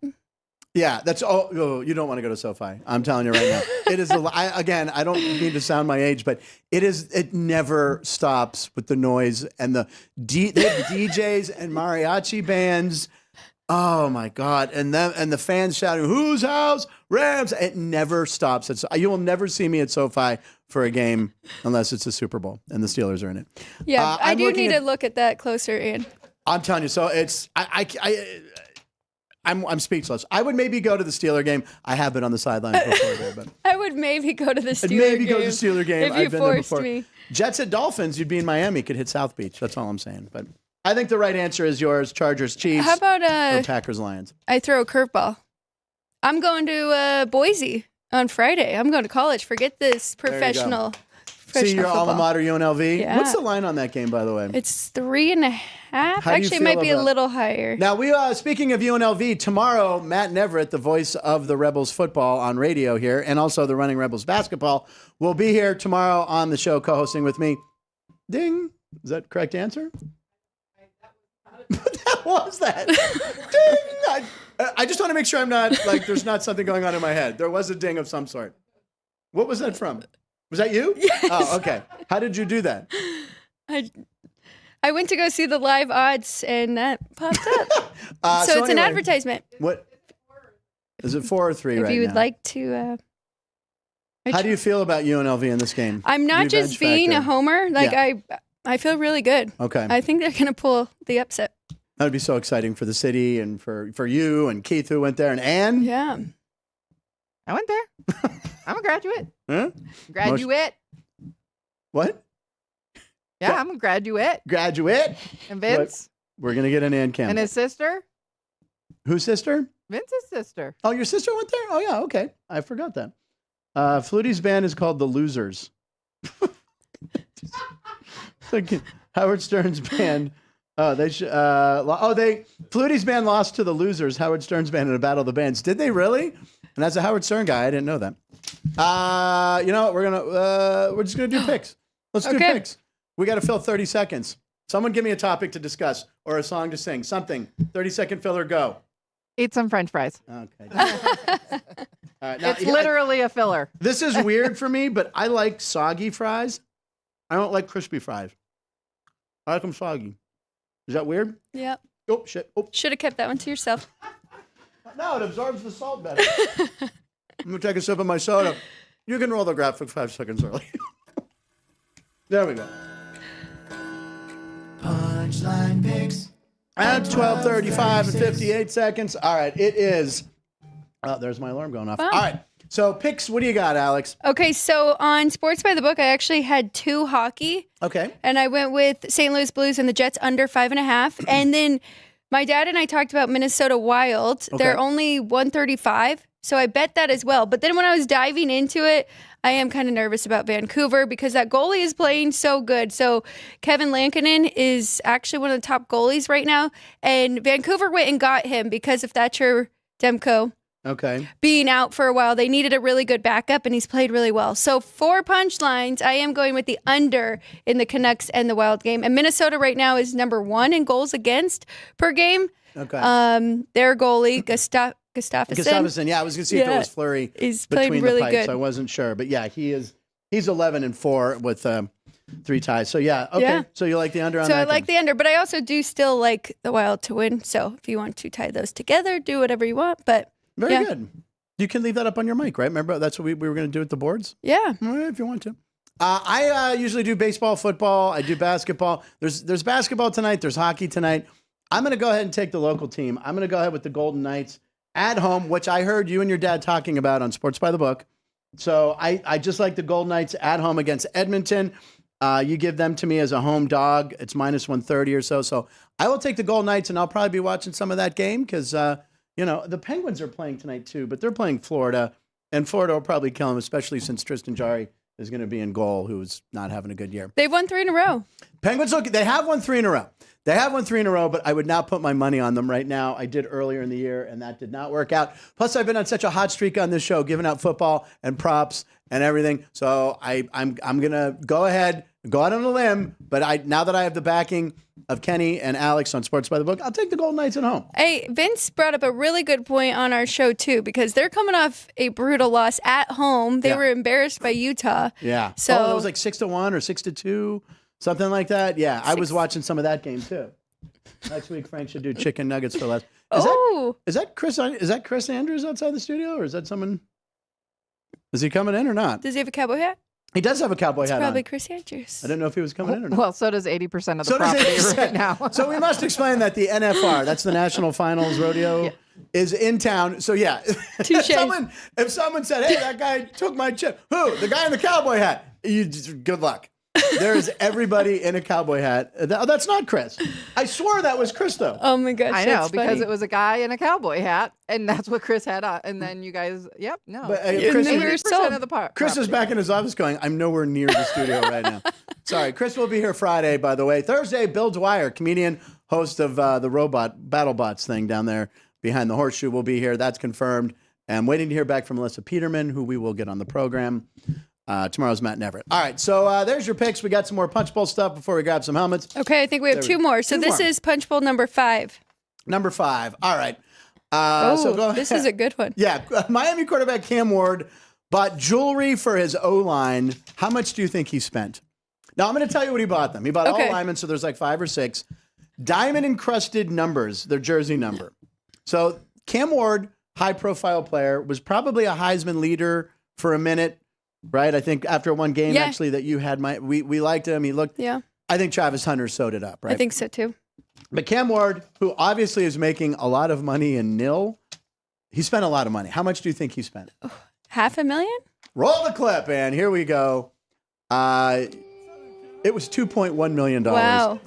Yeah, that's you don't want to go to SoFi. I'm telling you right now. It is I don't mean to sound my age, but it never stops with the noise and they have DJs and mariachi bands. Oh my God. And the fans shouting, "Whose house? Rams." It never stops. You will never see me at SoFi for a game unless it's a Super Bowl and the Steelers are in it. Yeah, I do need to look at that closer, Ian. I'm telling you, so it's I'm speechless. I would maybe go to the Steeler game. I have been on the sidelines before there, but I would maybe go to the Steeler game. maybe go to the Steeler game. If you I've been there forced before. me. Jets at Dolphins, you'd be in Miami, could hit South Beach. That's all I'm saying. But I think the right answer is yours, Chargers, Chiefs. How about or Packers, Lions? I throw a curveball. I'm going to Boise on Friday. I'm going to college. Forget this professional. See your football. alma mater, UNLV. Yeah. What's the line on that game, by the way? It's 3.5. How do you Actually, it feel might be a about- little higher. Now, we speaking of UNLV, tomorrow, Matt Neverett, the voice of the Rebels football on radio here, and also the Running Rebels basketball, will be here tomorrow on the show co-hosting with me. Ding. Is that the correct answer? What was that? Ding. I just want to make sure I'm not, there's not something going on in my head. There was a ding of some sort. What was that from? Was that you? Yes. Oh, okay. How did you do that? I went to go see the live odds, and that popped up. So it's an anyway, advertisement. What? Is it 4 or 3 If right you would now? like to. How do you feel about UNLV in this game? I'm not Revenge just being factor. a homer. Yeah. I feel really good. Okay. I think they're going to pull the upset. That would be so exciting for the city and for you and Keith who went there and Ann. Yeah. I went there. I'm a graduate. Huh? Graduate. What? Yeah, I'm a graduate. Graduate. And Vince We're going to get an Ann Campbell. and his sister. Whose sister? Vince's sister. Oh, your sister went there? Oh, yeah. Okay. I forgot that. Flutie's band is called The Losers. It's like Howard Stern's band. Flutie's band lost to The Losers, Howard Stern's band in a battle of the bands. Did they really? And as a Howard Stern guy, I didn't know that. You know what? We're just gonna do picks. Let's do Okay. picks. We got to fill 30 seconds. Someone give me a topic to discuss or a song to sing. Something. 30-second filler. Go. Eat some French fries. Okay. All right, now, It's literally a filler. this is weird for me, but I like soggy fries. I don't like crispy fries. I like them soggy. Is that weird? Yeah. Oh, shit. Oh. Should have kept that one to yourself. No, it absorbs the salt better. I'm going to take a sip of my soda. You can roll the graphic 5 seconds early. There we go. Punchline picks. At 12:35 and 58 seconds. All right, it is. Oh, there's my alarm going off. Wow. All right, so picks. What do you got, Alex? Okay, so on Sports by the Book, I actually had 2 hockey. Okay. And I went with St. Louis Blues and the Jets under 5.5. And then my dad and I talked about Minnesota Wild. Okay. They're only 135. So I bet that as well. But then when I was diving into it, I am kind of nervous about Vancouver because that goalie is playing so good. So Kevin Lankinen is actually one of the top goalies right now. And Vancouver went and got him because of Thatcher Demko Okay. being out for a while. They needed a really good backup, and he's played really well. So for punchlines, I am going with the under in the Canucks and the Wild game. And Minnesota right now is number 1 in goals against per game. Okay. Their goalie, Gustafsson, Gustafsson. Yeah, I was going to see if it Yeah. was Fleury He's played between really the pipes. good. I wasn't sure, but yeah, he's 11-4 with 3 ties. So yeah, okay. Yeah. So you like the under on So that? I like the under, but I also do still like the Wild to win. So if you want to tie those together, do whatever you want. But Very yeah. good. You can leave that up on your mic, right? Remember, that's what we were going to do with the boards? Yeah. All right, if you want to. I usually do baseball, football. I do basketball. There's basketball tonight. There's hockey tonight. I'm going to go ahead and take the local team. I'm going to go ahead with the Golden Knights at home, which I heard you and your dad talking about on Sports by the Book. So I just like the Golden Knights at home against Edmonton. You give them to me as a home dog. It's minus 130 or so. So I will take the Golden Knights, and I'll probably be watching some of that game because, the Penguins are playing tonight too, but they're playing Florida, and Florida will probably kill them, especially since Tristan Jarry is going to be in goal, who's not having a good year. They've won 3 in a row. Penguins, look, they have won 3 in a row. They have won 3 in a row, but I would not put my money on them right now. I did earlier in the year, and that did not work out. Plus, I've been on such a hot streak on this show, giving out football and props and everything. So I'm going to go ahead go out on a limb, but now that I have the backing of Kenny and Alex on Sports by the Book, I'll take the Golden Knights at home. Hey, Vince brought up a really good point on our show, too, because they're coming off a brutal loss at home. They were embarrassed by Utah. Yeah. So it was like 6-1 or 6-2, something like that. Yeah, I was watching some of that game, too. Next week, Frank should do chicken nuggets for less. Is that Chris Andrews outside the studio, or is that someone? Is he coming in or not? Does he have a cowboy hat? He does have a cowboy hat Probably on. Chris Andrews. I didn't know if he was coming in or not. Well, so does 80% of the So does property 80%. right now. So we must explain that the NFR, that's the National Finals Rodeo, is in town. So yeah, Touche. if someone said, "Hey, that guy took my chip," who? The guy in the cowboy hat. Good luck. There is everybody in a cowboy hat. That's not Chris. I swore that was Chris, though. Oh my gosh, I know, that's because funny. it was a guy in a cowboy hat, and that's what Chris had on. And then you guys, no. But, Chris- Maybe we were 80% sold. of the part. Chris is back in his office going, I'm nowhere near the studio right now. Sorry. Chris will be here Friday, by the way. Thursday, Bill Dwyer, comedian, host of the Robot BattleBots thing down there behind the horseshoe, will be here. That's confirmed. I'm waiting to hear back from Melissa Peterman, who we will get on the program. Tomorrow's Matt Neverett. All right, so there's your picks. We got some more Punch Bowl stuff before we grab some helmets. Okay, I think we have two more. So Two this more. is Punch Bowl number 5. Number 5. All right. Oh, so go this ahead. is a good one. Yeah, Miami quarterback Cam Ward bought jewelry for his O-line. How much do you think he spent? Now, I'm going to tell you what he bought them. He bought all linemen, so there's like 5 or 6. Diamond-encrusted numbers, their jersey number. So Cam Ward, high-profile player, was probably a Heisman leader for a minute, right? I think after one game, actually, that you had, we liked him. He looked. Yeah. I think Travis Hunter sewed it up, right? I think so too. But Cam Ward, who obviously is making a lot of money in nil, he spent a lot of money. How much do you think he spent? $500,000? Roll the clip, and here we go. It was $2.1 million. Wow.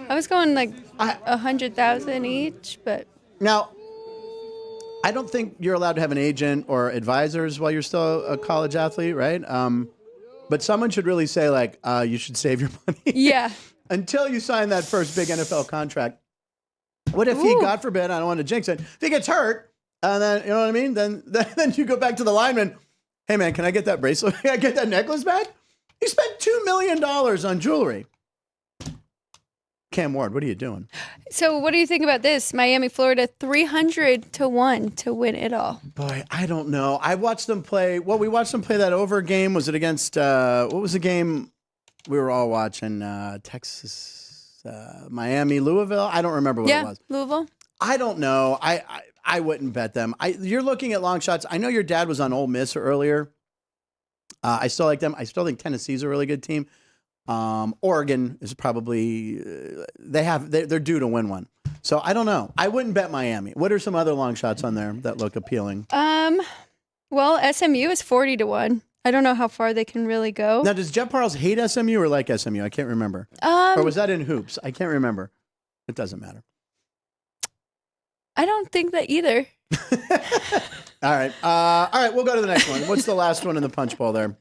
I was going like 100,000 each, but Now, I don't think you're allowed to have an agent or advisors while you're still a college athlete, right? But someone should really say, like, you should save your money. yeah. Until you sign that first big NFL contract. What if he, God forbid, I don't want to jinx it, if he gets hurt, and then, you know what I mean? Then you go back to the lineman. Hey, man, can I get that bracelet? Can I get that necklace back? He spent $2 million on jewelry. Cam Ward, what are you doing? So what do you think about this? Miami, Florida, 300-1 to win it all. Boy, I don't know. I watched them play. Well, we watched them play that over game. Was it against, what was the game we were all watching? Texas, Miami, Louisville? I don't remember what it was. Louisville. I don't know. I wouldn't bet them. You're looking at long shots. I know your dad was on Ole Miss earlier. I still like them. I still think Tennessee's a really good team. Oregon is probably they're due to win one. So I don't know. I wouldn't bet Miami. What are some other long shots on there that look appealing? Well, SMU is 40-1. I don't know how far they can really go. Now, does Jeff Parles hate SMU or like SMU? I can't remember. Or was that in hoops? I can't remember. It doesn't matter. I don't think that either. All right. All right. We'll go to the next one. What's the last one in the punch bowl there?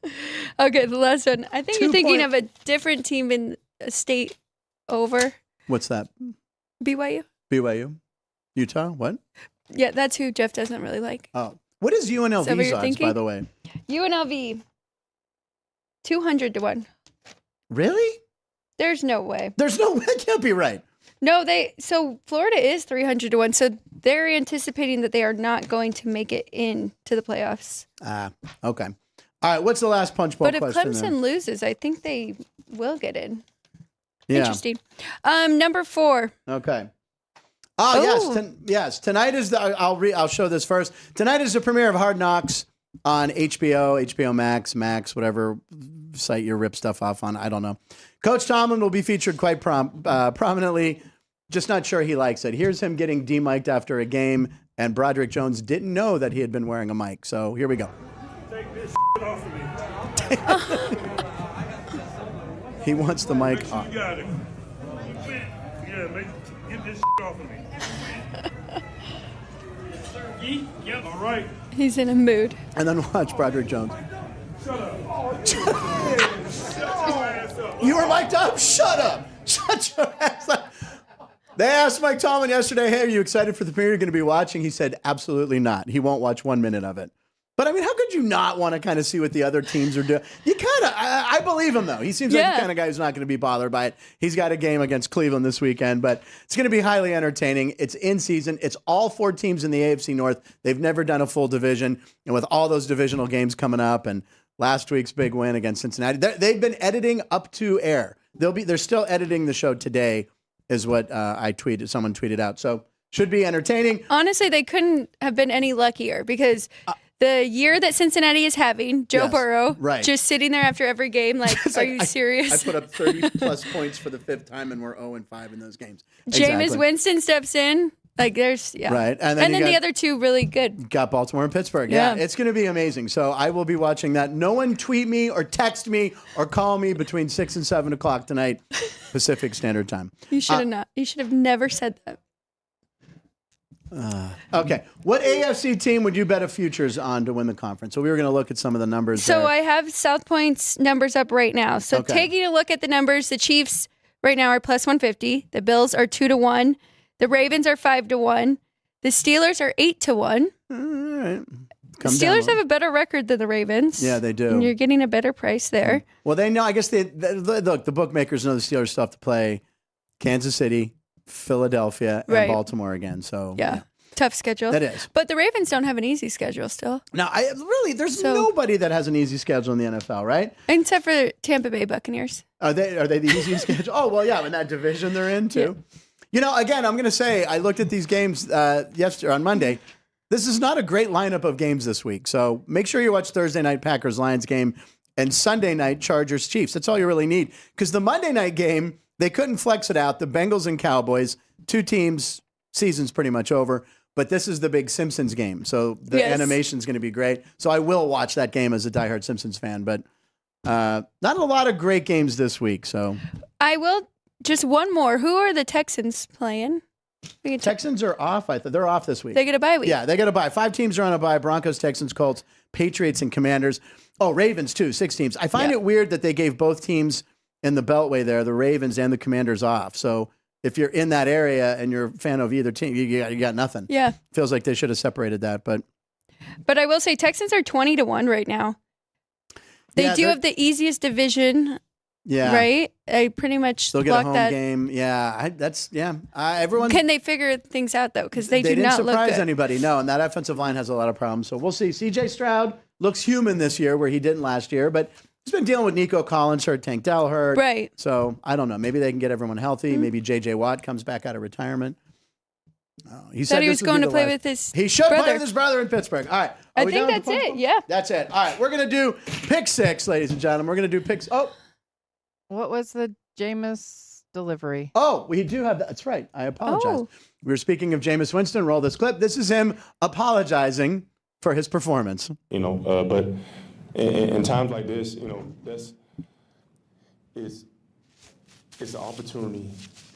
Okay, the last one. I think 2 you're thinking point- of a different team in a state over. What's that? BYU? BYU? Utah? What? Yeah, that's who Jeff doesn't really like. Oh. What is Is that what UNLV's you're odds, thinking? by the way? UNLV, 200-1. Really? There's no way. There's no way. That can't be right. No, so Florida is 300-1. So they're anticipating that they are not going to make it into the playoffs. Okay. All right. What's the last punch bowl But if question Clemson there? loses, I think they will get in. Yeah. Interesting. Number 4. Okay. Oh, Oh. yes. Tonight is I'll show this first. Tonight is the premiere of Hard Knocks on HBO Max, whatever site you rip stuff off on. I don't know. Coach Tomlin will be featured quite prominently. Just not sure he likes it. Here's him getting demiked after a game, and Broderick Jones didn't know that he had been wearing a mic. So here we go. Take this off of me. He wants the mic Make off. sure you got it. Yeah, get this off of me. Yep. All right. He's in a mood. And then watch Broderick Jones. Shut up. Shut your ass up. You were mic'd up? Shut up. Shut your ass up. They asked Mike Tomlin yesterday, hey, are you excited for the premiere you're going to be watching? He said, absolutely not. He won't watch 1 minute of it. But I mean, how could you not want to kind of see what the other teams are doing? You kind of, I believe him though. He seems like the kind of guy who's not going to be bothered by it. He's got a game against Cleveland this weekend, but it's going to be highly entertaining. It's in season. It's all 4 teams in the AFC North. They've never done a full division, and with all those divisional games coming up, and last week's big win against Cincinnati, they've been editing up to air. They're still editing the show today, is what I tweeted. Someone tweeted out. So should be entertaining. Honestly, they couldn't have been any luckier because the year that Cincinnati is having, Joe Burrow, just sitting there after every game, like, are you serious? I put up 30-plus points for the 5th time, and we're 0-5 in those games. Jameis Winston steps in. Like, there's, Right. And then the other two really good. Got Baltimore and Pittsburgh. Yeah. It's going to be amazing. So I will be watching that. No one tweet me or text me or call me between 6 and 7 o'clock tonight, Pacific Standard Time. You should have not. You should have never said that. Okay. What AFC team would you bet a futures on to win the conference? So we were going to look at some of the numbers. So there. I have South Point's numbers up right now. So taking a look at the numbers, the Chiefs right now are plus 150. The Bills are 2-1. The Ravens are 5-1. The Steelers are 8-1. All right. The Steelers have a better record than the Ravens. Yeah, they do. And you're getting a better price there. Well, they know. I guess look, the bookmakers know the Steelers still have to play Kansas City, Philadelphia, and Baltimore again. So yeah. Tough schedule. That is. But the Ravens don't have an easy schedule still. Now, there's nobody that has an easy schedule in the NFL, right? Except for Tampa Bay Buccaneers. Are they the easiest schedule? Oh, well, yeah, in that division they're in too. Yeah. You know, again, I'm going to say I looked at these games yesterday on Monday. This is not a great lineup of games this week. So make sure you watch Thursday night Packers-Lions game and Sunday night Chargers-Chiefs. That's all you really need. Because the Monday night game, they couldn't flex it out. The Bengals and Cowboys, 2 teams, season's pretty much over. But this is the big Simpsons game. So the animation's going to be great. So I will watch that game as a diehard Simpsons fan. But not a lot of great games this week. So I will. Just one more. Who are the Texans playing? Texans are off. I thought they're off this week. They get a bye week. Yeah, they get a bye. 5 teams are on a bye: Broncos, Texans, Colts, Patriots, and Commanders. Oh, Ravens too. 6 teams. I find it weird that they gave both teams in the Beltway there, the Ravens and the Commanders, off. So if you're in that area and you're a fan of either team, you got nothing. Yeah, feels like they should have separated that. But I will say Texans are 20-1 right now. They do have the easiest division. Yeah. Right? I pretty much still get a home game. Yeah. Everyone. Can they figure things out, though? Because they do not look good. They didn't surprise anybody. No, and that offensive line has a lot of problems. So we'll see. C.J. Stroud looks human this year where he didn't last year, but he's been dealing with Nico Collins hurt, Tank Dell hurt. Right. So I don't know. Maybe they can get everyone healthy. Maybe J.J. Watt comes back out of retirement. He said he was going to play with his He should brother. play with his brother in Pittsburgh. All right. I think that's it. Yeah. That's it. All right. We're going to do pick 6, ladies and gentlemen. We're going to do picks. Oh. What was the Jameis delivery? Oh, we do have that. That's right. I apologize. We were speaking of Jameis Winston. Roll this clip. This is him apologizing for his performance. But in times like this, it's an opportunity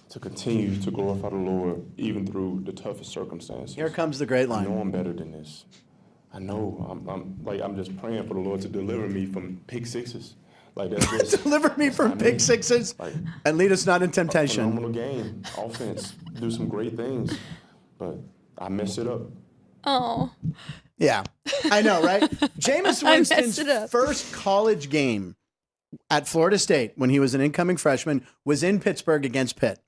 to continue to glorify the Lord even through the toughest circumstances. Here comes the great line. I know I'm better than this. I know I'm just praying for the Lord to deliver me from pick 6s. Like that's just, deliver me from pick 6s and lead us not in temptation. Phenomenal game, offense, do some great things, but I messed it up. Oh. Yeah, I know, right? Jameis Winston's first college game at Florida State when he was an incoming freshman was in Pittsburgh against Pitt.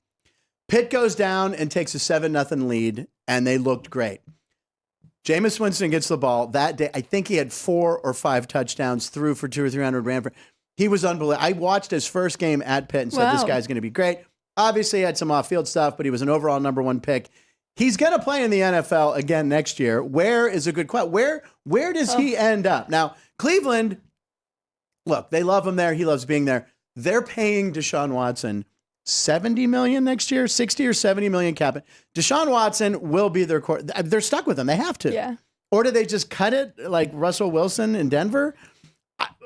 Pitt goes down and takes a 7-0 lead, and they looked great. Jameis Winston gets the ball that day. I think he had 4 or 5 touchdowns, threw for 200 or 300, ran for. He was unbelievable. I watched his first game at Pitt and said, this guy's going to be great. Obviously, he had some off-field stuff, but he was an overall number 1 pick. He's going to play in the NFL again next year. Where is a good question? Where does he end up? Now, Cleveland, look, they love him there. He loves being there. They're paying Deshaun Watson $70 million next year, 60 or 70 million cap. Deshaun Watson will be their core. They're stuck with him. They have to. Yeah. Or do they just cut it like Russell Wilson in Denver?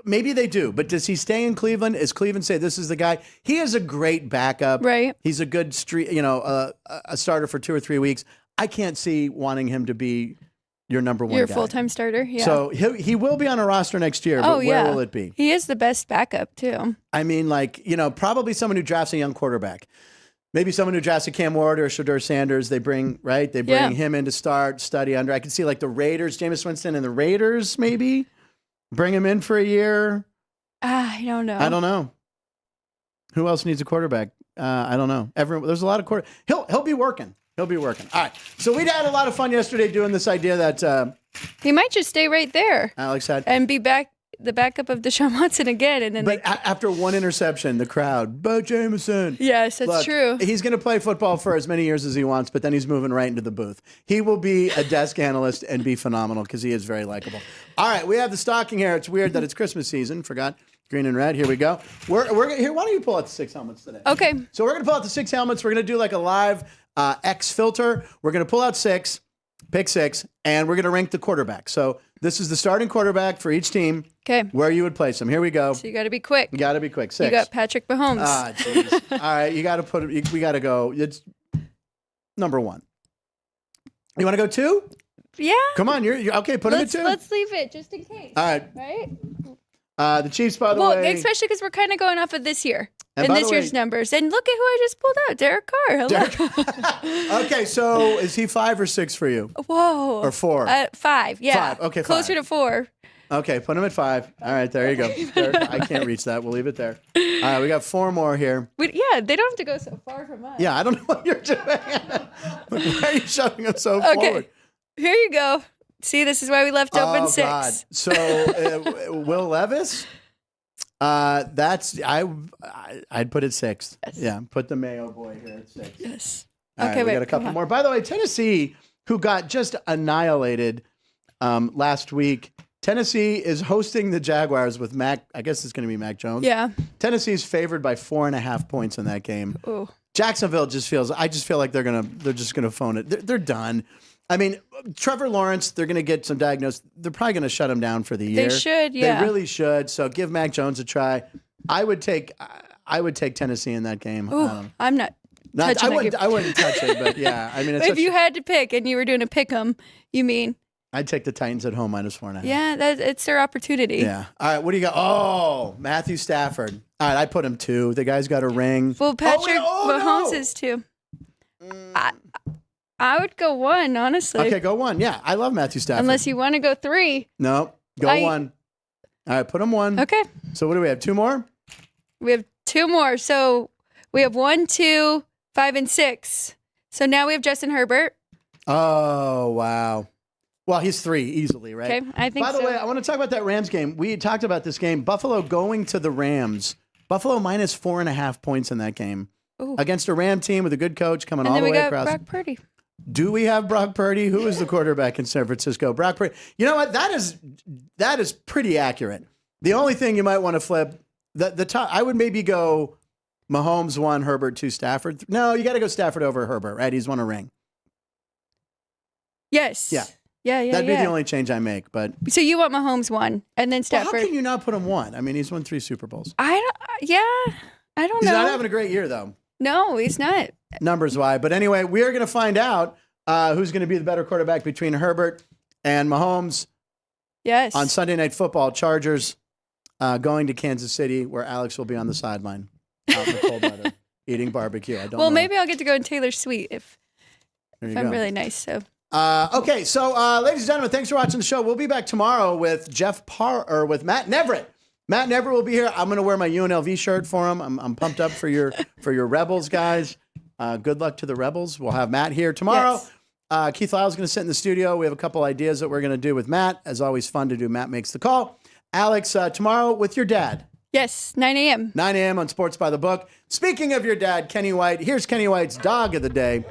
Maybe they do, but does he stay in Cleveland? Is Cleveland say this is the guy? He is a great backup. Right. He's a good a starter for 2 or 3 weeks. I can't see wanting him to be your number 1 your guy. full-time starter. Yeah. So he will be on a roster next year, but where will it be? He is the best backup too. I mean, probably someone who drafts a young quarterback. Maybe someone who drafts a Cam Ward or Shedeur Sanders, they bring him in to start, study under. I can see like the Raiders, Jameis Winston and the Raiders, maybe bring him in for a year. I don't know. I don't know. Who else needs a quarterback? I don't know. There's a lot of He'll be working. He'll be working. All right. So we had a lot of fun yesterday doing this idea that he might just stay right there. Alex had and be the backup of Deshaun Watson again, and then. But after one interception, the crowd, Bo Jameson. Yes, that's true. He's going to play football for as many years as he wants, but then he's moving right into the booth. He will be a desk analyst and be phenomenal because he is very likable. All right, we have the stocking here. It's weird that it's Christmas season. Forgot green and red. Here we go. We're here. Why don't you pull out the 6 helmets today? Okay. So we're going to pull out the 6 helmets. We're going to do like a live X filter. We're going to pull out 6, pick 6, and we're going to rank the quarterback. So this is the starting quarterback for each team. Okay. Where you would place him. Here we go. So you got to be quick. You got to be quick. 6. You got Patrick Mahomes. Ah, jeez. All right, you got to put it. We got to go. It's number 1. You want to go 2? Yeah. Come on, you're okay. Put him at 2. Let's leave it just in case. All right. Right. The Chiefs, by the well, way. especially because we're kind of going off of this year And and by this the year's way- numbers. And look at who I just pulled out, Derek Carr. Hello. Okay, so is he 5 or 6 for you? Whoa. Or 4? 5. Yeah. 5. Okay, Closer 5. to 4. Okay, put him at 5. All right, there you go. I can't reach that. We'll leave it there. All right, we got 4 more here. Yeah, they don't have to go so far from us. Yeah, I don't know what you're doing. Why are you shoving them so Okay. forward? Here you go. See, this is why we left open 6. God. So Will Levis, I'd put it 6th. Yes. Yeah, put the Mayo boy here at 6. Yes. All right, we got a couple more. By the way, Tennessee, who got just annihilated last week. Tennessee is hosting the Jaguars with Mac. I guess it's going to be Mac Jones. Yeah. Tennessee's favored by 4.5 points in that game. Ooh. Jacksonville I just feel like they're just gonna phone it. They're done. I mean, Trevor Lawrence, they're gonna get some diagnosed. They're probably gonna shut him down for the year. They should, yeah. They really should. So give Mac Jones a try. I would take Tennessee in that game. Ooh, I'm not. touching that I wouldn't touch it, but yeah. I mean, if you had to pick and you were doing a pick 'em, you mean? I'd take the Titans at home -4.5. Yeah, it's their opportunity. Yeah. All right. What do you got? Oh, Matthew Stafford. All right, I put him 2. The guy's got a ring. Well, Patrick Mahomes no. is 2. I would go 1, honestly. Okay, go 1. Yeah, I love Matthew Stafford. Unless you want to go 3. No, go 1. All right, put him 1. Okay. So what do we have? 2 more? We have 2 more. So we have 1, 2, 5, and 6. So now we have Justin Herbert. Oh, wow. Well, he's 3 easily, right? Okay, I think so. By the way, I want to talk about that Rams game. We talked about this game. Buffalo going to the Rams. Buffalo -4.5 points in that game. Ooh. Against a Ram team with a good coach coming And all then the we way got across. Brock Purdy. Do we have Brock Purdy? Who is the quarterback in San Francisco? Brock Purdy. You know what? That is pretty accurate. The only thing you might want to flip, the top, I would maybe go Mahomes 1, Herbert 2, Stafford. No, you got to go Stafford over Herbert, right? He's won a ring. Yes. Yeah. Yeah. That'd be the only change I make. But So you want Mahomes 1 and then well, Stafford. how can you not put him 1? I mean, he's won 3 Super Bowls. I don't He's know. not having a great year, though, No, he's not. numbers wise. But anyway, we are going to find out who's going to be the better quarterback between Herbert and Mahomes Yes. on Sunday Night Football. Chargers going to Kansas City, where Alex will be on the sideline out in the cold weather eating barbecue. I don't know. Maybe I'll get to go in Taylor Sweet if There you I'm go. really nice. So Okay, so ladies and gentlemen, thanks for watching the show. We'll be back tomorrow with with Matt Neverett. Matt Neverett will be here. I'm going to wear my UNLV shirt for him. I'm pumped up for your Rebels guys. Good luck to the Rebels. We'll have Matt here tomorrow. Yes. Keith Lyle's going to sit in the studio. We have a couple ideas that we're going to do with Matt. As always, fun to do. Matt makes the call. Alex, tomorrow with your dad. yes, 9 a.m. 9 a.m. on Sports by the Book. Speaking of your dad, Kenny White, here's Kenny White's dog of the day.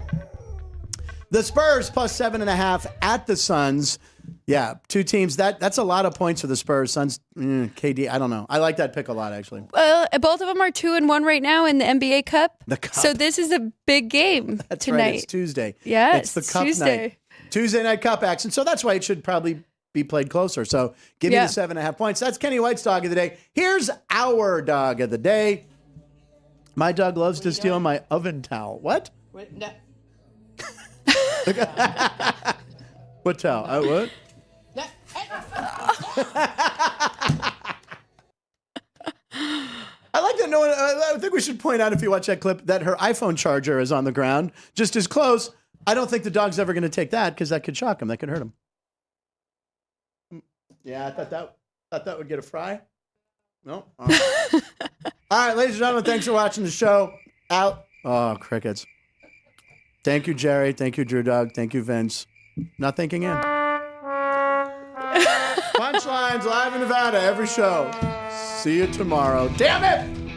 The Spurs plus 7.5 at the Suns. Yeah, 2 teams. That's a lot of points for the Spurs. Suns, KD, I don't know. I like that pick a lot, actually. Well, both of them are 2-1 right now in the NBA Cup. The Cup. So this is a big game That's tonight. right. It's Tuesday. Yeah, it's the it's Cup Tuesday. night. Tuesday night Cup action. So that's why it should probably be played closer. So give me the 7.5 points. That's Kenny White's dog of the day. Here's our dog of the day. My dog loves to steal my oven towel. What? Wait, no. What towel? What? I like that no one, I think we should point out, if you watch that clip, that her iPhone charger is on the ground, just as close. I don't think the dog's ever going to take that because that could shock him. That could hurt him. Yeah, I thought that would get a fry. No. All right. All right, ladies and gentlemen, thanks for watching the show. Out. Oh, crickets. Thank you, Jerry. Thank you, Drew Doug. Thank you, Vince. Not thinking in. Punchlines live in Nevada every show. See you tomorrow. Damn it!